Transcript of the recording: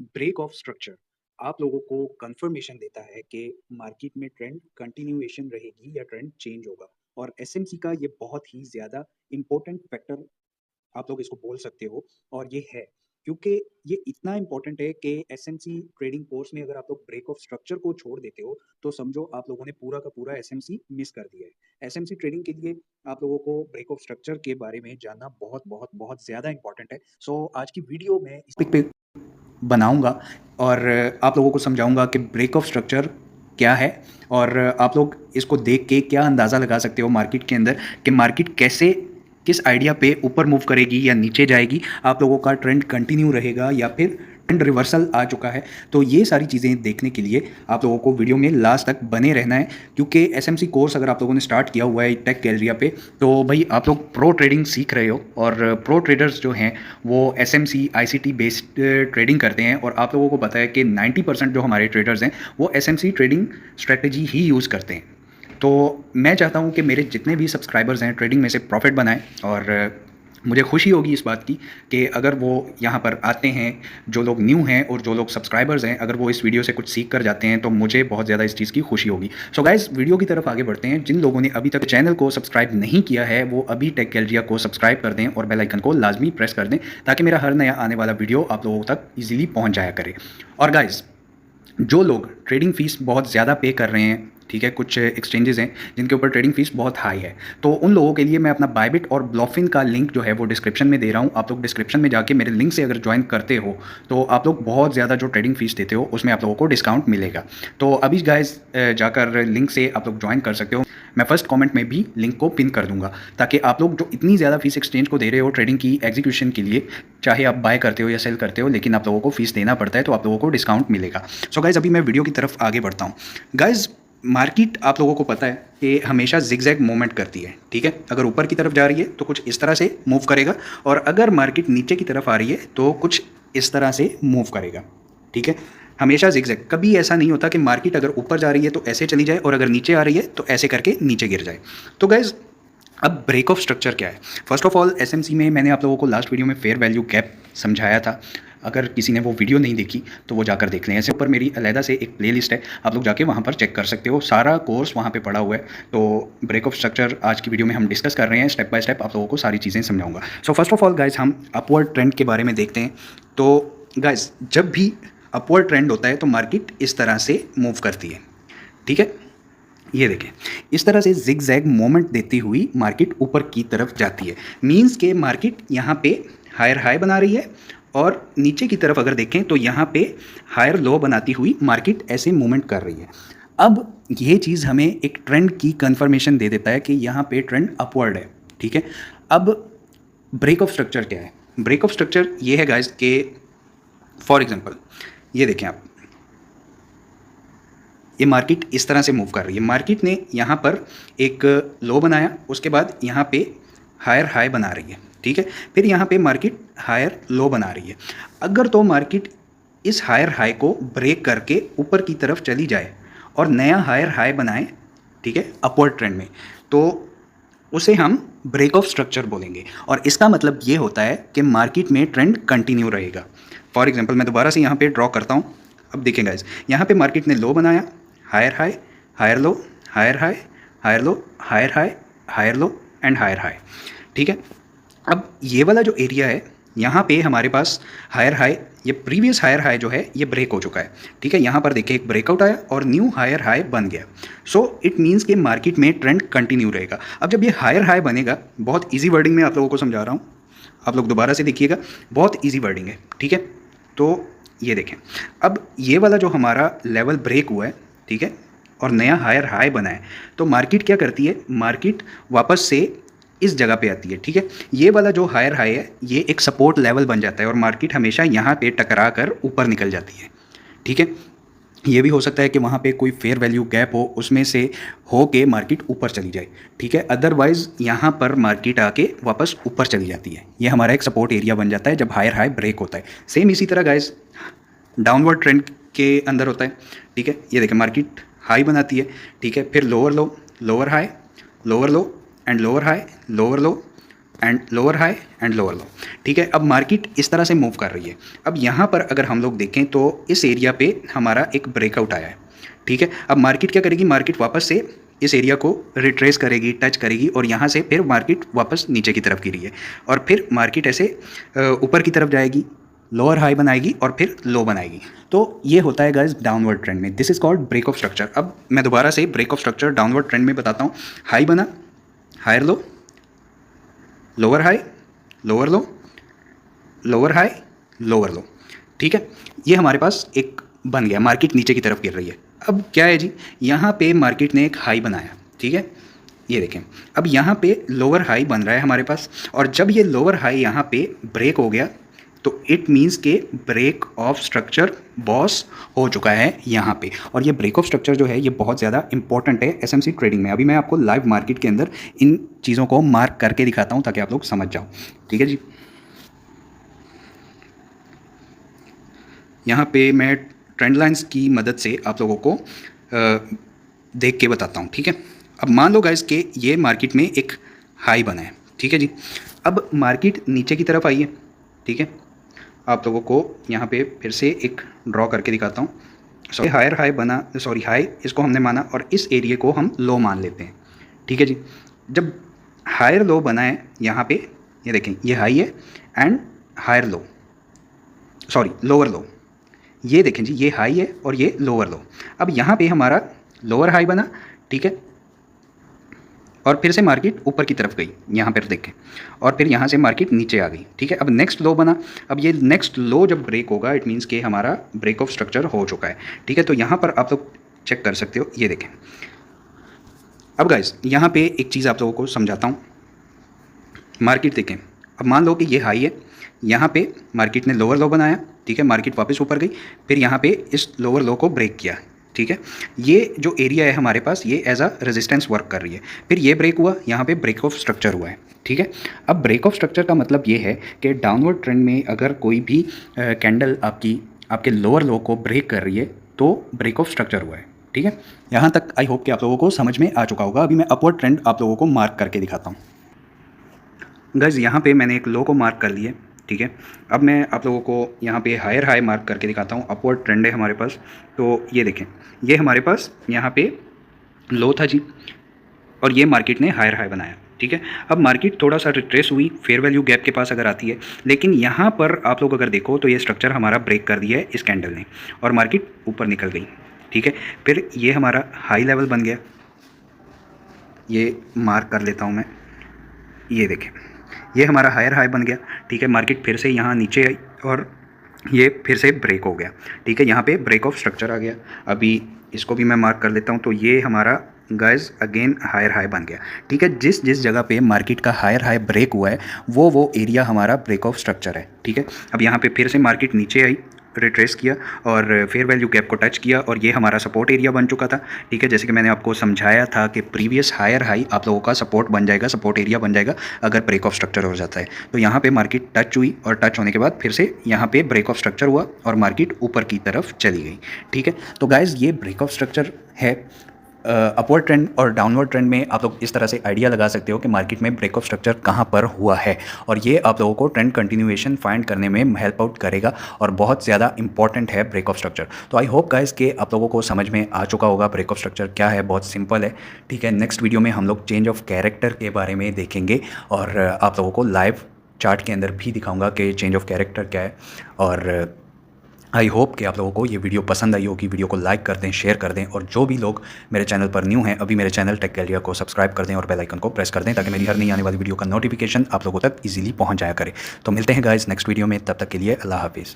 Break of structure आप लोगों को कंफर्मेशन देता है कि मार्केट में ट्रेंड कंटिन्यूएशन रहेगी या ट्रेंड चेंज होगा। और एसएमसी का ये बहुत ही ज़्यादा इम्पोर्टेंट फैक्टर आप लोग इसको बोल सकते हो। और ये है क्योंकि ये इतना इम्पोर्टेंट है कि एसएमसी ट्रेडिंग कोर्स में अगर आप लोग ब्रेक ऑफ स्ट्रक्चर को छोड़ देते हो तो समझो आप लोगों ने पूरा का पूरा एसएमसी मिस कर दिया है। एसएमसी ट्रेडिंग के लिए आप लोगों को ब्रेक ऑफ स्ट्रक्चर के बारे में जानना बहुत बहुत बहुत ज़्यादा इंपॉर्टेंट है। सो आज की वीडियो में इस टॉपिक पे बनाऊंगा और आप लोगों को समझाऊंगा कि ब्रेक ऑफ स्ट्रक्चर क्या है और आप लोग इसको देख के क्या अंदाज़ा लगा सकते हो मार्केट के अंदर कि मार्केट कैसे किस आइडिया पे ऊपर मूव करेगी या नीचे जाएगी, आप लोगों का ट्रेंड कंटिन्यू रहेगा या फिर ट्रेंड रिवर्सल आ चुका है। तो ये सारी चीज़ें देखने के लिए आप लोगों को वीडियो में लास्ट तक बने रहना है, क्योंकि एसएमसी कोर्स अगर आप लोगों ने स्टार्ट किया हुआ है टेक गैलरिया पे तो भाई आप लोग प्रो ट्रेडिंग सीख रहे हो और प्रो ट्रेडर्स जो हैं वो एसएमसी आईसीटी बेस्ड ट्रेडिंग करते हैं और आप लोगों को पता है कि 90% जो हमारे ट्रेडर्स हैं वो एसएमसी ट्रेडिंग स्ट्रेटजी ही यूज़ करते हैं। तो मैं चाहता हूं कि मेरे जितने भी सब्सक्राइबर्स हैं ट्रेडिंग में से प्रॉफिट बनाएं और मुझे खुशी होगी इस बात की कि अगर वो यहाँ पर आते हैं, जो लोग न्यू हैं और जो लोग सब्सक्राइबर्स हैं, अगर वो इस वीडियो से कुछ सीख कर जाते हैं तो मुझे बहुत ज़्यादा इस चीज़ की खुशी होगी। सो गाइस वीडियो की तरफ आगे बढ़ते हैं। जिन लोगों ने अभी तक चैनल को सब्सक्राइब नहीं किया है वो अभी टेक गैलरिया को सब्सक्राइब कर दें और बेल आइकन को लाजमी प्रेस कर दें ताकि मेरा हर नया आने वाला वीडियो आप लोगों तक ईजिली पहुँच जाया करे। और गाइज़ जो लोग ट्रेडिंग फ़ीस बहुत ज़्यादा पे कर रहे हैं, ठीक है, कुछ एक्सचेंजेस हैं जिनके ऊपर ट्रेडिंग फ़ीस बहुत हाई है, तो उन लोगों के लिए मैं अपना बायबिट और ब्लॉफिन का लिंक जो है वो डिस्क्रिप्शन में दे रहा हूँ। आप लोग डिस्क्रिप्शन में जाके मेरे लिंक से अगर ज्वाइन करते हो तो आप लोग बहुत ज़्यादा जो ट्रेडिंग फ़ीस देते हो उसमें आप लोगों को डिस्काउंट मिलेगा। तो अभी गाइस जाकर लिंक से आप लोग ज्वाइन कर सकते हो। मैं फर्स्ट कमेंट में भी लिंक को पिन कर दूंगा ताकि आप लोग जो इतनी ज़्यादा फीस एक्सचेंज को दे रहे हो ट्रेडिंग की एग्जीक्यूशन के लिए, चाहे आप बाय करते हो या सेल करते हो, लेकिन आप लोगों को फीस देना पड़ता है तो आप लोगों को डिस्काउंट मिलेगा। सो गाइज़ अभी मैं वीडियो की तरफ आगे बढ़ता हूँ। गाइज़ मार्केट आप लोगों को पता है कि हमेशा जिगजैग मूवमेंट करती है, ठीक है। अगर ऊपर की तरफ जा रही है तो कुछ इस तरह से मूव करेगा और अगर मार्केट नीचे की तरफ आ रही है तो कुछ इस तरह से मूव करेगा, ठीक है। हमेशा जिगजैग, कभी ऐसा नहीं होता कि मार्केट अगर ऊपर जा रही है तो ऐसे चली जाए और अगर नीचे आ रही है तो ऐसे करके नीचे गिर जाए। तो गाइज़ अब ब्रेक ऑफ स्ट्रक्चर क्या है? फर्स्ट ऑफ ऑल एसएमसी में मैंने आप लोगों को लास्ट वीडियो में फेयर वैल्यू गैप समझाया था। अगर किसी ने वो वीडियो नहीं देखी तो वो जाकर देख लें। ऐसे ऊपर मेरी अलहदा से एक प्लेलिस्ट है, आप लोग जाके वहाँ पर चेक कर सकते हो, सारा कोर्स वहाँ पे पड़ा हुआ है। तो ब्रेक ऑफ स्ट्रक्चर आज की वीडियो में हम डिस्कस कर रहे हैं, स्टेप बाय स्टेप आप लोगों को सारी चीज़ें समझाऊंगा। So first of all guys हम अपवर्ड ट्रेंड के बारे में देखते हैं। तो गाइज जब भी अपवर्ड ट्रेंड होता है तो मार्केट इस तरह से मूव करती है, ठीक है। ये देखें, इस तरह से जिग जैग मोमेंट देती हुई मार्केट ऊपर की तरफ जाती है। मींस के मार्केट यहाँ पे हायर हाई बना रही है और नीचे की तरफ अगर देखें तो यहाँ पे हायर लो बनाती हुई मार्केट ऐसे मूवमेंट कर रही है। अब ये चीज़ हमें एक ट्रेंड की कंफर्मेशन दे देता है कि यहाँ पे ट्रेंड अपवर्ड है, ठीक है। अब ब्रेक ऑफ स्ट्रक्चर क्या है? ब्रेक ऑफ स्ट्रक्चर ये है गाइस कि फॉर एग्जांपल ये देखें आप, ये मार्केट इस तरह से मूव कर रही है। मार्केट ने यहाँ पर एक लो बनाया, उसके बाद यहाँ पे हायर हाई बना रही है, ठीक है। फिर यहाँ पे मार्केट हायर लो बना रही है। अगर तो मार्केट इस हायर हाई को ब्रेक करके ऊपर की तरफ चली जाए और नया हायर हाई बनाए, ठीक है, अपवर्ड ट्रेंड में, तो उसे हम ब्रेक ऑफ स्ट्रक्चर बोलेंगे। और इसका मतलब ये होता है कि मार्केट में ट्रेंड कंटिन्यू रहेगा। फॉर एग्जांपल मैं दोबारा से यहाँ पे ड्रॉ करता हूँ। अब देखें गाइस, यहाँ पे मार्केट ने लो बनाया, higher high, higher low, higher high, higher low, higher high, higher low and higher high, ठीक है। अब ये वाला जो एरिया है यहाँ पे हमारे पास हायर हाई, ये प्रीवियस हायर हाई जो है ये ब्रेक हो चुका है, ठीक है। यहाँ पर देखिए एक ब्रेकआउट आया और न्यू हायर हाई बन गया। सो इट मीन्स कि मार्केट में ट्रेंड कंटिन्यू रहेगा। अब जब ये हायर हाई बनेगा, बहुत ईजी वर्डिंग में आप लोगों को समझा रहा हूँ, आप लोग दोबारा से देखिएगा, बहुत ईजी वर्डिंग है, ठीक है। तो ये देखें, अब ये वाला जो हमारा लेवल ब्रेक हुआ है, ठीक है, और नया हायर हाई बना है, तो मार्केट क्या करती है? मार्केट वापस से इस जगह पे आती है, ठीक है। ये वाला जो हायर हाई है ये एक सपोर्ट लेवल बन जाता है और मार्केट हमेशा यहाँ पे टकरा कर ऊपर निकल जाती है, ठीक है। ये भी हो सकता है कि वहाँ पे कोई फेयर वैल्यू गैप हो, उसमें से हो के मार्केट ऊपर चली जाए, ठीक है। अदरवाइज़ यहाँ पर मार्केट आके वापस ऊपर चली जाती है। ये हमारा एक सपोर्ट एरिया बन जाता है जब हायर हाई ब्रेक होता है। सेम इसी तरह गाइस डाउनवर्ड ट्रेंड के अंदर होता है, ठीक है। ये देखें, मार्केट हाई बनाती है, ठीक है, फिर lower low, lower high, lower low and lower high, lower low and lower high and lower low, ठीक है। अब मार्केट इस तरह से मूव कर रही है। अब यहाँ पर अगर हम लोग देखें तो इस एरिया पे हमारा एक ब्रेकआउट आया है, ठीक है। अब मार्केट क्या करेगी, मार्केट वापस से इस एरिया को रिट्रेस करेगी, टच करेगी और यहाँ से फिर मार्केट वापस नीचे की तरफ गिरी है और फिर मार्केट ऐसे ऊपर की तरफ जाएगी, लोअर हाई बनाएगी और फिर लो बनाएगी। तो ये होता है गाइस डाउनवर्ड ट्रेंड में, this is called break of structure. अब मैं दोबारा से break of structure downward trend में बताता हूँ। हाई बना, higher low, lower high, lower low, lower high, lower low, ठीक है। ये हमारे पास एक बन गया, मार्केट नीचे की तरफ गिर रही है। अब क्या है जी, यहाँ पे मार्केट ने एक हाई बनाया, ठीक है, ये देखें। अब यहाँ पे लोअर हाई बन रहा है हमारे पास और जब ये लोअर हाई यहाँ पे ब्रेक हो गया तो इट मीन्स के ब्रेक ऑफ स्ट्रक्चर बॉस हो चुका है यहाँ पे। और ये ब्रेक ऑफ स्ट्रक्चर जो है ये बहुत ज़्यादा इंपॉर्टेंट है एसएमसी ट्रेडिंग में। अभी मैं आपको लाइव मार्केट के अंदर इन चीज़ों को मार्क करके दिखाता हूँ ताकि आप लोग समझ जाओ, ठीक है जी। यहाँ पे मैं ट्रेंड लाइंस की मदद से आप लोगों को देख के बताता हूँ, ठीक है। अब मान लो गाइस कि ये मार्केट में एक हाई बना है, ठीक है जी। अब मार्केट नीचे की तरफ आई है, ठीक है। आप लोगों को यहाँ पे फिर से एक ड्रॉ करके दिखाता हूँ। सॉरी, हायर हाई बना, सॉरी हाई इसको हमने माना और इस एरिया को हम लो मान लेते हैं, ठीक है जी। जब हायर लो बना है यहाँ पे, ये देखें ये हाई है and higher low, sorry lower low, ये देखें जी ये हाई है और ये लोअर लो। अब यहाँ पे हमारा लोअर हाई बना, ठीक है, और फिर से मार्केट ऊपर की तरफ गई यहाँ पर देखें और फिर यहाँ से मार्केट नीचे आ गई, ठीक है। अब नेक्स्ट लो बना, अब ये नेक्स्ट लो जब ब्रेक होगा इट मीन्स कि हमारा ब्रेक ऑफ स्ट्रक्चर हो चुका है, ठीक है। तो यहाँ पर आप लोग चेक कर सकते हो, ये देखें। अब गाइस यहाँ पे एक चीज़ आप लोगों को समझाता हूँ। मार्केट देखें, अब मान लो कि ये हाई है, यहाँ पे मार्केट ने लोअर लो बनाया, ठीक है, मार्केट वापस ऊपर गई, फिर यहाँ पे इस लोअर लो को ब्रेक किया, ठीक है। ये जो एरिया है हमारे पास ये एज अ रेजिस्टेंस वर्क कर रही है। फिर ये ब्रेक हुआ, यहाँ पे ब्रेक ऑफ स्ट्रक्चर हुआ है, ठीक है। अब ब्रेक ऑफ स्ट्रक्चर का मतलब ये है कि डाउनवर्ड ट्रेंड में अगर कोई भी कैंडल आपके लोअर लो को ब्रेक कर रही है तो ब्रेक ऑफ स्ट्रक्चर हुआ है, ठीक है। यहाँ तक आई होप कि आप लोगों को समझ में आ चुका होगा। अभी मैं अपवर्ड ट्रेंड आप लोगों को मार्क करके दिखाता हूँ। गाइस यहाँ पे मैंने एक लो को मार्क कर लिया, ठीक है। अब मैं आप लोगों को यहाँ पे हायर हाई मार्क करके दिखाता हूँ। अपवर्ड ट्रेंड है हमारे पास, तो ये देखें ये हमारे पास यहाँ पे लो था जी और ये मार्केट ने हायर हाई बनाया, ठीक है। अब मार्केट थोड़ा सा रिट्रेस हुई फेयर वैल्यू गैप के पास अगर आती है, लेकिन यहाँ पर आप लोग अगर देखो तो ये स्ट्रक्चर हमारा ब्रेक कर दिया है इस कैंडल ने और मार्केट ऊपर निकल गई, ठीक है। फिर ये हमारा हाई लेवल बन गया, ये मार्क कर लेता हूँ मैं, ये देखें ये हमारा हायर हाई बन गया, ठीक है। मार्केट फिर से यहाँ नीचे आई और ये फिर से ब्रेक हो गया, ठीक है। यहाँ पे ब्रेक ऑफ स्ट्रक्चर आ गया। अभी इसको भी मैं मार्क कर लेता हूँ, तो ये हमारा गाइस अगेन हायर हाई बन गया, ठीक है। जिस जिस जगह पे मार्केट का हायर हाई ब्रेक हुआ है वो एरिया हमारा ब्रेक ऑफ स्ट्रक्चर है, ठीक है। अब यहाँ पे फिर से मार्केट नीचे आई, रिट्रेस किया और फेयर वैल्यू गैप को टच किया और ये हमारा सपोर्ट एरिया बन चुका था, ठीक है। जैसे कि मैंने आपको समझाया था कि प्रीवियस हायर हाई आप लोगों का सपोर्ट बन जाएगा, सपोर्ट एरिया बन जाएगा अगर ब्रेक ऑफ स्ट्रक्चर हो जाता है। तो यहाँ पे मार्केट टच हुई और टच होने के बाद फिर से यहाँ पे ब्रेक ऑफ स्ट्रक्चर हुआ और मार्केट ऊपर की तरफ चली गई, ठीक है। तो गाइज ये ब्रेक ऑफ स्ट्रक्चर है। अपवर्ड ट्रेंड और डाउनवर्ड ट्रेंड में आप लोग इस तरह से आइडिया लगा सकते हो कि मार्केट में ब्रेक ऑफ स्ट्रक्चर कहाँ पर हुआ है और ये आप लोगों को ट्रेंड कंटिन्यूएशन फाइंड करने में हेल्प आउट करेगा और बहुत ज़्यादा इंपॉर्टेंट है ब्रेक ऑफ स्ट्रक्चर। तो आई होप गाइस कि आप लोगों को समझ में आ चुका होगा ब्रेक ऑफ स्ट्रक्चर क्या है, बहुत सिंपल है, ठीक है। नेक्स्ट वीडियो में हम लोग चेंज ऑफ कैरेक्टर के बारे में देखेंगे और आप लोगों को लाइव चार्ट के अंदर भी दिखाऊंगा कि चेंज ऑफ कैरेक्टर क्या है। और आई होप कि आप लोगों को ये वीडियो पसंद आई होगी। वीडियो को लाइक कर दें, शेयर कर दें और जो भी लोग मेरे चैनल पर न्यू हैं अभी मेरे चैनल टेक कैलियर को सब्सक्राइब कर दें और बेल आइकन को प्रेस कर दें ताकि मेरी हर नई आने वाली वीडियो का नोटिफिकेशन आप लोगों तक इजीली पहुंच जाया करे। तो मिलते हैं गाइस नेक्स्ट वीडियो में, तब तक के लिए अल्लाह हाफिज़।